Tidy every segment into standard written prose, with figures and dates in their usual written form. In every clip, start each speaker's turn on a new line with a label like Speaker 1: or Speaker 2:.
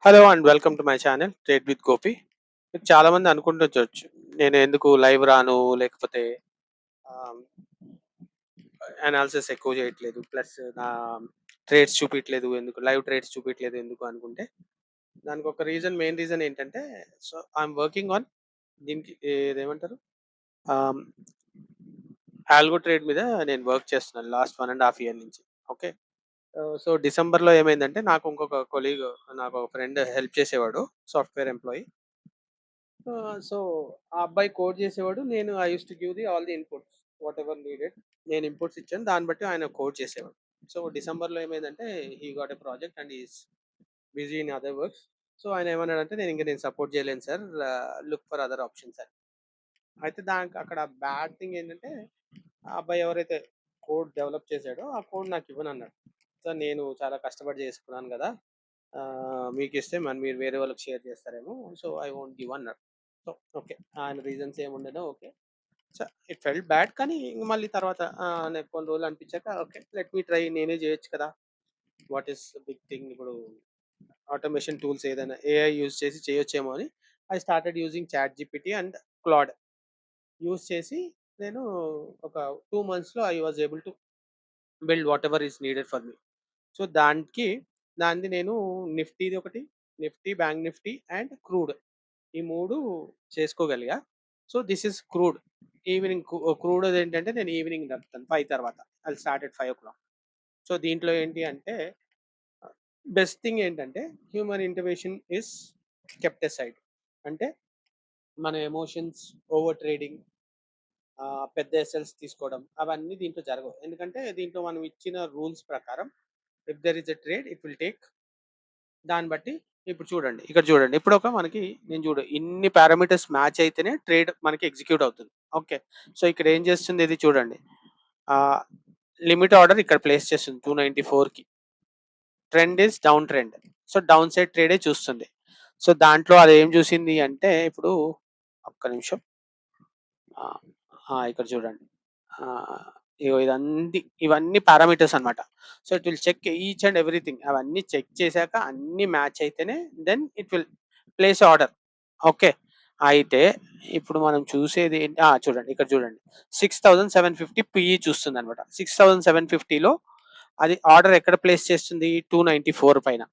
Speaker 1: Hello and welcome to my channel trade with Gopi. మీకు చాలా మంది అనుకుంటుండొచ్చు, నేను ఎందుకు లైవ్ రాను, లేకపోతే అనాలిసిస్ ఎక్కువ చేయట్లేదు, ప్లస్ నా ట్రేడ్స్ చూపించట్లేదు ఎందుకు, లైవ్ ట్రేడ్స్ చూపించట్లేదు ఎందుకు అనుకుంటే, దానికి ఒక రీజన్, మెయిన్ రీజన్ ఏంటంటే, సో ఐఎమ్ వర్కింగ్ ఆన్ దీనికి ఏదేమంటారు, ఆల్గో ట్రేడ్ మీద నేను వర్క్ చేస్తున్నాను లాస్ట్ 1.5 year నుంచి. ఓకే. సో డిసెంబర్లో ఏమైందంటే, నాకు ఇంకొక కొలీగ్, నాకు ఒక ఫ్రెండ్ హెల్ప్ చేసేవాడు, సాఫ్ట్వేర్ ఎంప్లాయీ. సో ఆ అబ్బాయి కోడ్ చేసేవాడు, నేను I use to give the all the inputs, what ever needed. నేను ఇన్పుట్స్ ఇచ్చాను, దాన్ని బట్టి ఆయన కోడ్ చేసేవాడు. సో డిసెంబర్లో ఏమైందంటే, he got a project and is busy in other works. So ఆయన ఏమన్నాడంటే, నేను సపోర్ట్ చేయలేను sir, look for other options అని. అయితే దానికి అక్కడ బ్యాడ్ థింగ్ ఏంటంటే, ఆ అబ్బాయి ఎవరైతే కోడ్ డెవలప్ చేశాడో ఆ కోడ్ నాకు ఇవ్వనన్నాడు. సార్ నేను చాలా కష్టపడి చేసుకున్నాను కదా, మీకు ఇస్తే మరి మీరు వేరే వాళ్ళకి షేర్ చేస్తారేమో, సో ఐ వోంట్ గివ్ అన్నాడు. సో ఓకే, ఆయన రీజన్స్ ఏముండేనో okay. So it felt bad, కానీ ఇంక మళ్ళీ తర్వాత నాకు కొన్ని రోజులు అనిపించాక, ఓకే లెట్ మీ ట్రై, నేనే చేయొచ్చు కదా, వాట్ ఈస్ బిగ్ థింగ్. ఇప్పుడు ఆటోమేషన్ టూల్స్ ఏదైనా ఏఐ యూజ్ చేసి చేయొచ్చేమో అని I started using chat GPT and Claude use చేసి, నేను ఒక 2 monthsలో I was able to build whatever is needed for me. So దానిది నేను నిఫ్టీది ఒకటి, Nifty, bank Nifty and crude, ఈ 3 చేసుకోగలిగా. So this is crude. Evening crude ఏంటంటే, నేను ఈవినింగ్ నడుపుతాను 5 తర్వాత. I start at 5 o'clock. So దీంట్లో ఏంటి అంటే, బెస్ట్ థింగ్ ఏంటంటే, human intervention is kept aside. అంటే మన ఎమోషన్స్, ఓవర్ ట్రేడింగ్, పెద్ద ఎస్ఎల్స్ తీసుకోవడం, అవన్నీ దీంట్లో జరగవు. ఎందుకంటే దీంట్లో మనం ఇచ్చిన రూల్స్ ప్రకారం, if there is a trade it will take. దాన్ని బట్టి ఇప్పుడు చూడండి, ఇక్కడ చూడండి, ఇప్పుడు ఒక మనకి, నేను చూడు ఇన్ని పారామీటర్స్ మ్యాచ్ అయితేనే ట్రేడ్ మనకి ఎగ్జిక్యూట్ అవుతుంది. ఓకే. సో ఇక్కడ ఏం చేస్తుంది, ఇది చూడండి, లిమిట్ ఆర్డర్ ఇక్కడ ప్లేస్ చేస్తుంది 294కి. Trend is down trend, so down side ట్రేడే చూస్తుంది. సో దాంట్లో అది ఏం చూసింది అంటే, ఇప్పుడు ఒక్క నిమిషం, ఇక్కడ చూడండి, ఇగో ఇవన్నీ పారామీటర్స్ అన్నమాట. So it will check each and everything, అవన్నీ చెక్ చేశాక అన్ని మ్యాచ్ అయితేనే then it will place order. Okay. అయితే ఇప్పుడు మనం చూసేది చూడండి, ఇక్కడ చూడండి, 6750 పిఈ చూస్తుంది అనమాట. 6750లో అది ఆర్డర్ ఎక్కడ ప్లేస్ చేస్తుంది, 294 పైన,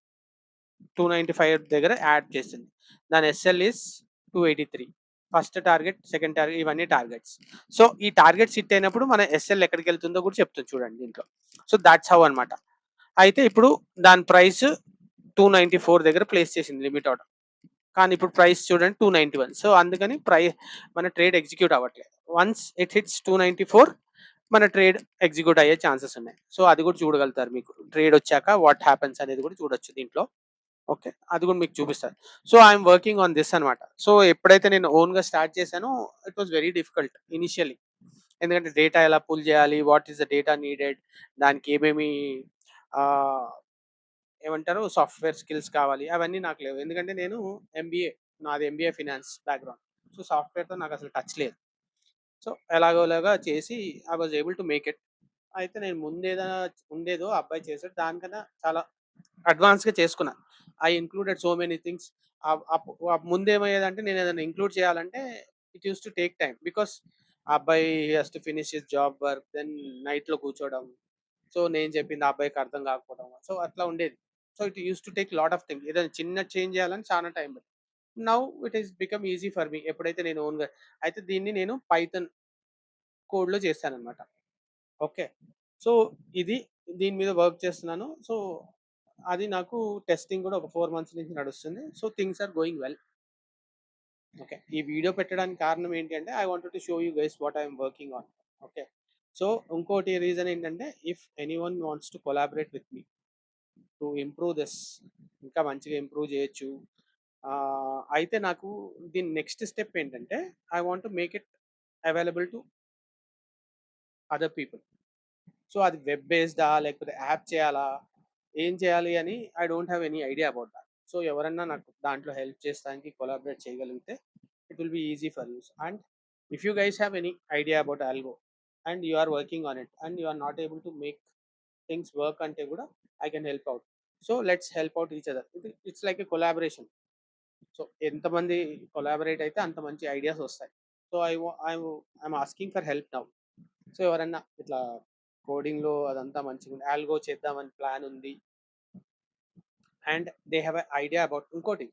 Speaker 1: 295 దగ్గర యాడ్ చేస్తుంది. దాని SL is 283. First target, second target, ఇవన్నీ టార్గెట్స్. సో ఈ టార్గెట్స్ హిట్ అయినప్పుడు మన ఎస్ఎల్ ఎక్కడికి వెళ్తుందో కూడా చెప్తుంది చూడండి దీంట్లో. సో దాట్స్ హౌ అనమాట. అయితే ఇప్పుడు దాని ప్రైస్ 294 దగ్గర ప్లేస్ చేసింది లిమిట్ ఆర్డర్, కానీ ఇప్పుడు ప్రైస్ చూడండి 291. సో అందుకని మన ట్రేడ్ ఎగ్జిక్యూట్ అవ్వట్లేదు. వన్స్ ఇట్ హిట్స్ 294 మన ట్రేడ్ ఎగ్జిక్యూట్ అయ్యే ఛాన్సెస్ ఉన్నాయి. సో అది కూడా చూడగలుగుతారు, మీకు ట్రేడ్ వచ్చాక వాట్ హ్యాపెన్స్ అనేది కూడా చూడొచ్చు దీంట్లో. ఓకే, అది కూడా మీకు చూపిస్తాను. So I'm working on this అనమాట. సో ఎప్పుడైతే నేను ఓన్గా స్టార్ట్ చేశానో, it was very difficult initially. ఎందుకంటే డేటా ఎలా పుల్ చేయాలి, what is the data needed, దానికి ఏమేమి ఏమంటారు సాఫ్ట్వేర్ స్కిల్స్ కావాలి, అవన్నీ నాకు లేవు. ఎందుకంటే నేను నాది ఎంబీఏ ఫినాన్స్ బ్యాక్గ్రౌండ్. సో సాఫ్ట్వేర్తో నాకు అసలు టచ్ లేదు. సో ఎలాగోలాగా చేసి I was able to make it. అయితే నేను ఉండేదో అబ్బాయి చేసాడు, దానికన్నా చాలా అడ్వాన్స్గా చేసుకున్నా. I included so many things. ముందేమయ్యేదంటే, నేను ఏదైనా ఇంక్లూడ్ చేయాలంటే it use to take time, because ఆ అబ్బాయి has to finish his job work, then నైట్లో కూర్చోవడం. సో నేను చెప్పింది ఆ అబ్బాయికి అర్థం కాకపోవడం, సో అట్లా ఉండేది. So it use to take lot of thing. ఏదైనా చిన్న చేంజ్ చేయాలని చాలా టైం పడుతుంది. Now it is become easy for me, ఎప్పుడైతే నేను ఓన్గా. అయితే దీన్ని నేను పైథన్ కోడ్లో చేశానన్నమాట. ఓకే. సో ఇది, దీని మీద వర్క్ చేస్తున్నాను. సో అది నాకు టెస్టింగ్ కూడా ఒక 4 months నుంచి నడుస్తుంది. So things are going well. Okay. ఈ వీడియో పెట్టడానికి కారణం ఏంటి అంటే, I wanted to show you guys what I'm working on. Okay. So ఇంకోటి రీజన్ ఏంటంటే, if anyone wants to collaborate with me to improve this, ఇంకా మంచిగా ఇంప్రూవ్ చేయొచ్చు. అయితే నాకు దీని నెక్స్ట్ స్టెప్ ఏంటంటే, I want to make it available to other people. So అది వెబ్ బేస్డా, లేకపోతే యాప్ చేయాలా, ఏం చేయాలి అని I don't have any idea about that. So ఎవరన్నా నాకు దాంట్లో హెల్ప్ చేస్తానికి, కొలాబరేట్ చేయగలిగితే it will be easy for us. And if you guys have any idea about algo and you are working on it and you are not able to make things work అంటే కూడా I can help out. So let's help out each other. It's like a collaboration. So ఎంతమంది collaborate అయితే అంత మంచి ideas వస్తాయి. So I'm asking for help now. So ఎవరన్నా ఇట్లా కోడింగ్లో అదంతా మంచిగా ఆల్గో చేద్దామని ప్లాన్ ఉంది and they have a idea about ఇంకోటి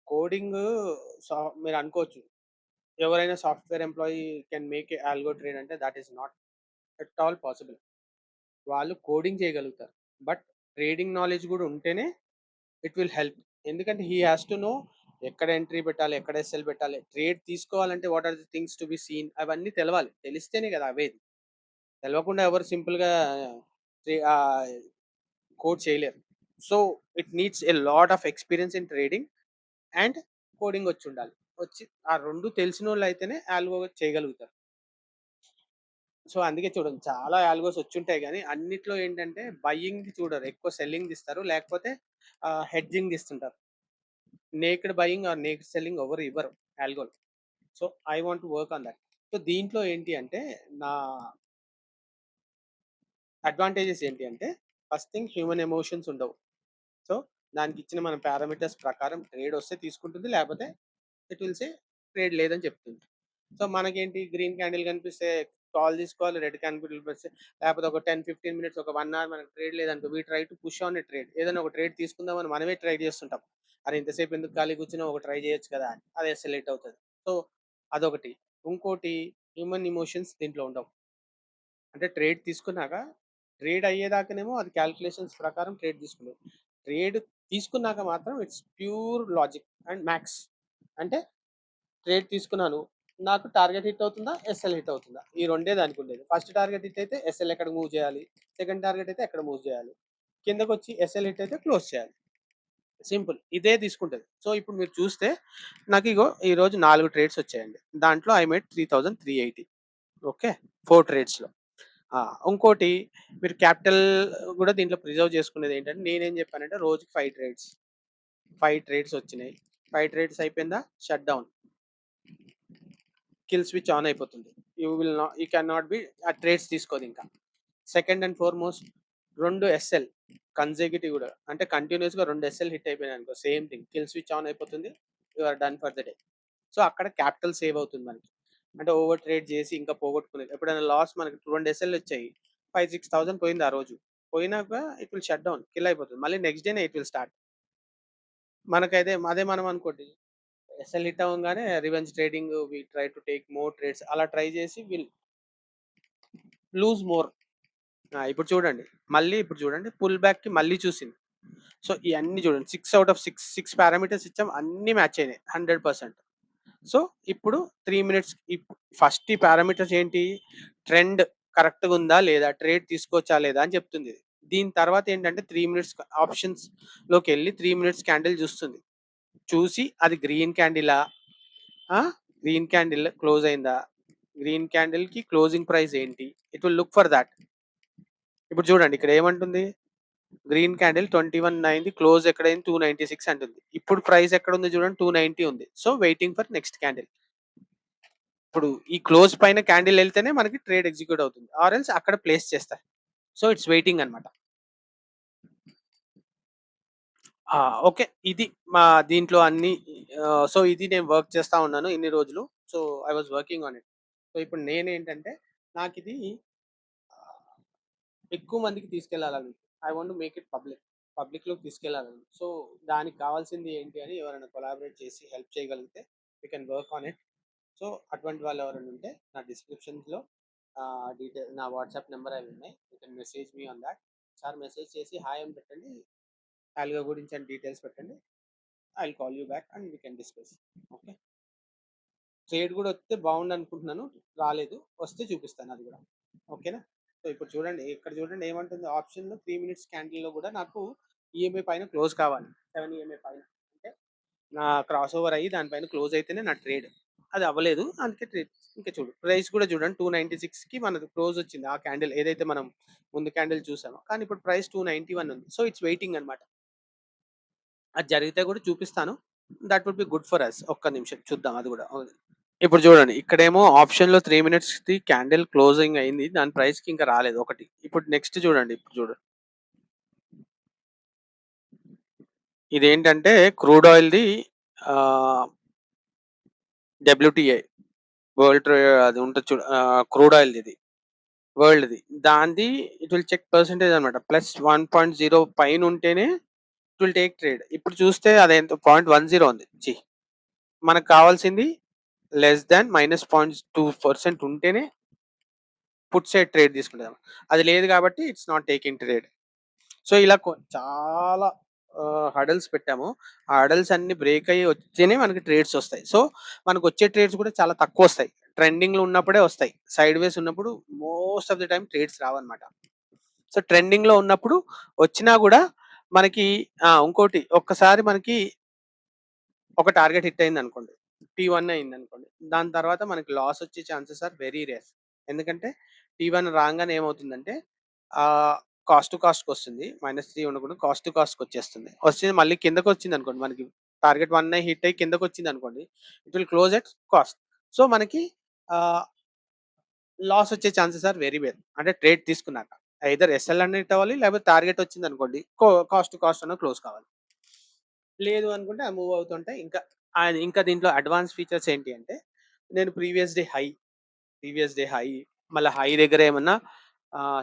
Speaker 1: కోడింగ్. మీరు అనుకోవచ్చు ఎవరైనా software employee can make a algo trade అంటే that is not at all possible. వాళ్ళు కోడింగ్ చేయగలుగుతారు బట్ ట్రేడింగ్ నాలెడ్జ్ కూడా ఉంటేనే ఇట్ విల్ హెల్ప్. ఎందుకంటే హీ హ్యాస్ టు నో ఎక్కడ ఎంట్రీ పెట్టాలి, ఎక్కడ ఎస్ఎల్ పెట్టాలి, ట్రేడ్ తీసుకోవాలంటే what are the things to be seen, అవన్నీ తెలవాలి. తెలిస్తేనే కదా అవేది. తెలవకుండా ఎవరు సింపుల్గా కోడ్ చేయలేరు. So it needs a lot of experience in trading and coding వచ్చి ఉండాలి. వచ్చి ఆ రెండు తెలిసిన వాళ్ళు అయితేనే ఆల్గో చేయగలుగుతారు. సో అందుకే చూడండి చాలా ఆల్గోస్ వచ్చుంటాయి కానీ అన్నిట్లో ఏంటంటే బయ్యింగ్ చూడరు, ఎక్కువ సెల్లింగ్ ఇస్తారు, లేకపోతే హెడ్జింగ్ ఇస్తుంటారు. Naked buying or naked selling ఎవరు ఇవ్వరు ఆల్గోలు. So I want to work on that. So దీంట్లో ఏంటి అంటే నా అడ్వాంటేజెస్ ఏంటి అంటే ఫస్ట్ థింగ్ హ్యూమన్ ఎమోషన్స్ ఉండవు. సో దానికి ఇచ్చిన మన పారామీటర్స్ ప్రకారం ట్రేడ్ వస్తే తీసుకుంటుంది, లేకపోతే ఇట్ విల్ సే ట్రేడ్ లేదని చెప్తుంది. సో మనకేంటి గ్రీన్ క్యాండిల్ కనిపిస్తే కాల్ తీసుకోవాలి, రెడ్ క్యాండిల్ కనిపిస్తే, లేకపోతే ఒక 10-15 మినిట్స్ ఒక 1 అవర్ మనకు ట్రేడ్ లేదనుకో we try to push on a trade. ఏదైనా ఒక ట్రేడ్ తీసుకుందామని మనమే ట్రై చేస్తుంటాం. అరే ఇంతసేపు ఎందుకు ఖాళీ కూర్చున్నా ఒక ట్రై చేయొచ్చు కదా అని, అది ఎస్ఎలేట్ అవుతుంది. సో అదొకటి. ఇంకోటి హ్యూమన్ ఇమోషన్స్ దీంట్లో ఉండవు. అంటే ట్రేడ్ తీసుకున్నాక ట్రేడ్ అయ్యేదాకానేమో అది క్యాలిక్యులేషన్స్ ప్రకారం ట్రేడ్ తీసుకునేది. ట్రేడ్ తీసుకున్నాక మాత్రం it's pure logic and maths. అంటే ట్రేడ్ తీసుకున్నాను, నాకు టార్గెట్ హిట్ అవుతుందా, ఎస్ఎల్ హిట్ అవుతుందా, ఈ రెండే దానికి ఉండేది. ఫస్ట్ టార్గెట్ హిట్ అయితే ఎస్ఎల్ ఎక్కడ మూవ్ చేయాలి, సెకండ్ టార్గెట్ అయితే ఎక్కడ మూవ్ చేయాలి, కిందకు వచ్చి ఎస్ఎల్ హిట్ అయితే క్లోజ్ చేయాలి. సింపుల్, ఇదే తీసుకుంటుంది. సో ఇప్పుడు మీరు చూస్తే నాకు ఇగో ఈరోజు 4 ట్రేడ్స్ వచ్చాయండి. దాంట్లో ఐ మేడ్ 3380. ఓకే, 4 ట్రేడ్స్లో. ఇంకోటి మీరు క్యాపిటల్ కూడా దీంట్లో ప్రిజర్వ్ చేసుకునేది ఏంటంటే నేనేం చెప్పానంటే రోజుకి 5 ట్రేడ్స్ వచ్చినాయి. 5 ట్రేడ్స్ అయిపోయిందా shut down, kill switch on అయిపోతుంది. యూ క్యాన్ నాట్ బి ఆ ట్రేడ్స్ తీసుకోదు ఇంకా. Second and foremost 2 SL consecutive కూడా, అంటే కంటిన్యూస్గా 2 ఎస్ఎల్ హిట్ అయిపోయినాయి అనుకో same thing, kill switch on అయిపోతుంది, you are done for the day. So అక్కడ క్యాపిటల్ సేవ్ అవుతుంది మనకి. అంటే ఓవర్ ట్రేడ్ చేసి ఇంకా పోగొట్టుకునేది. ఎప్పుడైనా లాస్ మనకి 2 ఎస్ఎల్ వచ్చాయి, 5-6 thousand పోయింది ఆ రోజు. పోయినాక it will shut down, kill అయిపోతుంది. మళ్ళీ నెక్స్ట్ డేనే ఇట్ విల్ స్టార్ట్. మనకైతే అదే మనం అనుకోండి ఎస్ఎల్ హిట్ అవ్వగానే revenge trading, we try to take more trades, అలా ట్రై చేసి విల్ లూజ్ మోర్. ఇప్పుడు చూడండి, ఇప్పుడు చూడండి పుల్ బ్యాక్కి మళ్ళీ చూసింది. సో ఇవన్నీ చూడండి 6 out of 6 పారామీటర్స్ ఇచ్చాం, అన్ని మ్యాచ్ అయినాయి 100%. సో ఇప్పుడు 3 minutes ఫస్ట్ ఈ పారామీటర్స్ ఏంటి, ట్రెండ్ కరెక్ట్గా ఉందా లేదా, ట్రేడ్ తీసుకోవచ్చా లేదా అని చెప్తుంది. దీని తర్వాత ఏంటంటే 3 minutes ఆప్షన్స్లోకి వెళ్ళి 3 minutes క్యాండిల్ చూస్తుంది. చూసి అది గ్రీన్ క్యాండిలా, గ్రీన్ క్యాండిల్ క్లోజ్ అయిందా, గ్రీన్ క్యాండిల్కి క్లోజింగ్ ప్రైస్ ఏంటి, it will look for that. ఇప్పుడు చూడండి ఇక్కడ ఏమంటుంది, గ్రీన్ క్యాండిల్ 21 క్లోజ్ ఎక్కడైంది 296 అంటుంది. ఇప్పుడు ప్రైస్ ఎక్కడ ఉంది చూడండి 290 ఉంది. So waiting for next candle. ఇప్పుడు ఈ క్లోజ్ పైన క్యాండిల్ వెళ్తేనే మనకి ట్రేడ్ ఎగ్జిక్యూట్ అవుతుంది, ఆర్ ఎల్స్ అక్కడ ప్లేస్ చేస్తారు. సో ఇట్స్ వెయిటింగ్ అనమాట. ఓకే, ఇది మా దీంట్లో అన్ని. సో ఇది నేను వర్క్ చేస్తా ఉన్నాను ఇన్ని రోజులు. So I was working on it. So ఇప్పుడు నేనేంటంటే నాకు ఇది ఎక్కువ మందికి తీసుకెళ్ళాలని, I want to make it పబ్లిక్లోకి తీసుకెళ్ళాలని. సో దానికి కావాల్సింది ఏంటి అని ఎవరైనా కొలాబరేట్ చేసి హెల్ప్ చేయగలిగితే we can work on it. So అటువంటి వాళ్ళు ఎవరైనా ఉంటే నా డిస్క్రిప్షన్స్లో నా వాట్సాప్ నెంబర్ అవి ఉన్నాయి, you can message me on that. Sir message చేసి హాయ్ అని పెట్టండి, ఆల్గో గురించి అని డీటెయిల్స్ పెట్టండి, I will call you back and we can discuss. Okay, trade కూడా వస్తే బాగుండు అనుకుంటున్నాను, రాలేదు, వస్తే చూపిస్తాను అది కూడా. ఓకేనా. సో ఇప్పుడు చూడండి ఇక్కడ చూడండి ఏమంటుంది ఆప్షన్లో 3 minutes క్యాండిల్లో కూడా నాకు ఈఎంఐ పైన క్లోజ్ కావాలి, 7 EMA పైన. అంటే నా క్రాస్ ఓవర్ అయ్యి దానిపైన క్లోజ్ అయితేనే నా ట్రేడ్, అది అవ్వలేదు అందుకే ట్రేడ్. ఇంకా చూడు ప్రైస్ కూడా చూడండి 296కి మనకు క్లోజ్ వచ్చింది ఆ క్యాండిల్ ఏదైతే మనం ముందు క్యాండిల్ చూసామో, కానీ ఇప్పుడు ప్రైస్ 291 ఉంది. సో ఇట్స్ వెయిటింగ్ అనమాట. అది జరిగితే కూడా చూపిస్తాను, that would be good for us. ఒక్క నిమిషం చూద్దాం అది కూడా. ఇప్పుడు చూడండి ఇక్కడేమో ఆప్షన్లో 3 minutes క్యాండిల్ క్లోజింగ్ అయింది, దాని ప్రైస్కి ఇంకా రాలేదు ఒకటి. ఇప్పుడు నెక్స్ట్ చూడండి, ఇప్పుడు చూడండి ఇదేంటంటే క్రూడ్ ఆయిల్‌ది ఆహ్, డబ్ల్యూటీఐ వరల్డ్ ట్రే అది ఉంటది చూడు క్రూడ్ ఆయిల్‌ది ఇది. వరల్డ్‌ది. దానిది ఇట్ విల్ చెక్ పర్సెంటేజ్ అనమాట. +1.0 పైనుంటేనే ఇట్ విల్ టేక్ ట్రేడ్. ఇప్పుడు చూస్తే అదెంత 0.10 ఉంది. మనకు కావాల్సింది లెస్ థాన్ -0.2% ఉంటేనే పుట్ సైడ్ ట్రేడ్ తీసుకుంటాం. అది లేదు కాబట్టి it's not taking trade. So, ఇలా చాలా హడల్స్ పెట్టాము. ఆ హడల్స్ అన్నీ బ్రేక్ అయ్యి వస్తేనే మనకి ట్రేడ్స్ వస్తాయి. సో, మనకొచ్చే ట్రేడ్స్ కూడా చాలా తక్కువొస్తాయి. ట్రెండింగ్‌లో ఉన్నప్పుడే వస్తాయి. సైడ్ వేస్ ఉన్నప్పుడు most of the time trades రావన్నమాట. సో, ట్రెండింగ్‌లో ఉన్నప్పుడు వచ్చినా గూడా మనకి ఇంకోటి ఒక్కసారి మనకి ఒక టార్గెట్ హిట్ అయిందనుకోండి. T1 అయిందనుకోండి. దాని తర్వాత మనకి లాస్ వచ్చే ఛాన్సెస్ ఆర్ వెరీ రేర్. ఎందుకంటే T1 రాంగానే ఏమవుతుందంటే కాస్ట్ టు కాస్ట్‌కొస్తుంది. -3 ఉండకుండా కాస్ట్ టు కాస్ట్‌కొచ్చేస్తుంది. వచ్చి మళ్ళీ కిందకొచ్చిందనుకోండి మనకి టార్గెట్ 1 హిట్ అయ్యి కిందకొచ్చిందనుకోండి. It will close at cost. So, మనకి ఆహ్, లాస్ వచ్చే ఛాన్సెస్ ఆర్ వెరీ రేర్. అంటే ట్రేడ్ తీసుకున్నాక. ఐదర్ ఎస్ఎల్ అన్నా హిట్ అవ్వాలి. లేకపోతే టార్గెట్ వచ్చిందనుకోండి కాస్ట్ టు కాస్ట్ అన్నా క్లోజ్ కావాలి. లేదు అనుకుంటే అవి మూవ్ అవుతుంటాయి. ఇంకా దీంట్లో అడ్వాన్స్ ఫీచర్స్ ఏంటి అంటే, నేను ప్రీవియస్ డే హై మళ్ళా హై దగ్గర ఏమన్నా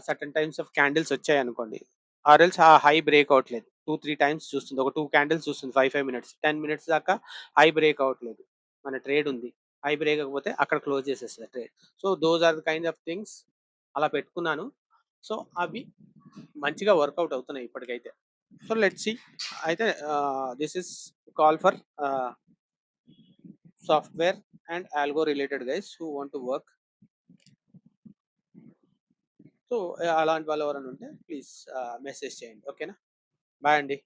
Speaker 1: సర్టెన్ టైమ్స్ ఆఫ్ క్యాండిల్స్ వచ్చాయనుకోండి. ఆర్ ఎల్స్ ఆ హై బ్రేక్ అవ్వట్లేదు. 2, 3 టైమ్స్ చూస్తుంది. ఒక 2 క్యాండిల్స్ చూస్తుంది 5 మినిట్స్. 10 మినిట్స్ దాకా హై బ్రేక్ అవ్వట్లేదు. మన ట్రేడ్ ఉంది. హై బ్రేక్ అవ్వకపోతే అక్కడ క్లోజ్ చేసేస్తది trade. So, those are the kind of things అలా పెట్టుకున్నాను. సో, అవి మంచిగా వర్కౌట్ అవుతున్నాయి ఇప్పటికైతే. So, let's see. అయితే this is call for ah, software and algo related guys who want to work. So, అలాంటి వాళ్ళు ఎవరైనా ఉంటే ప్లీజ్ మెసేజ్ చేయండి. ఓకేనా? బాయ్ అండి.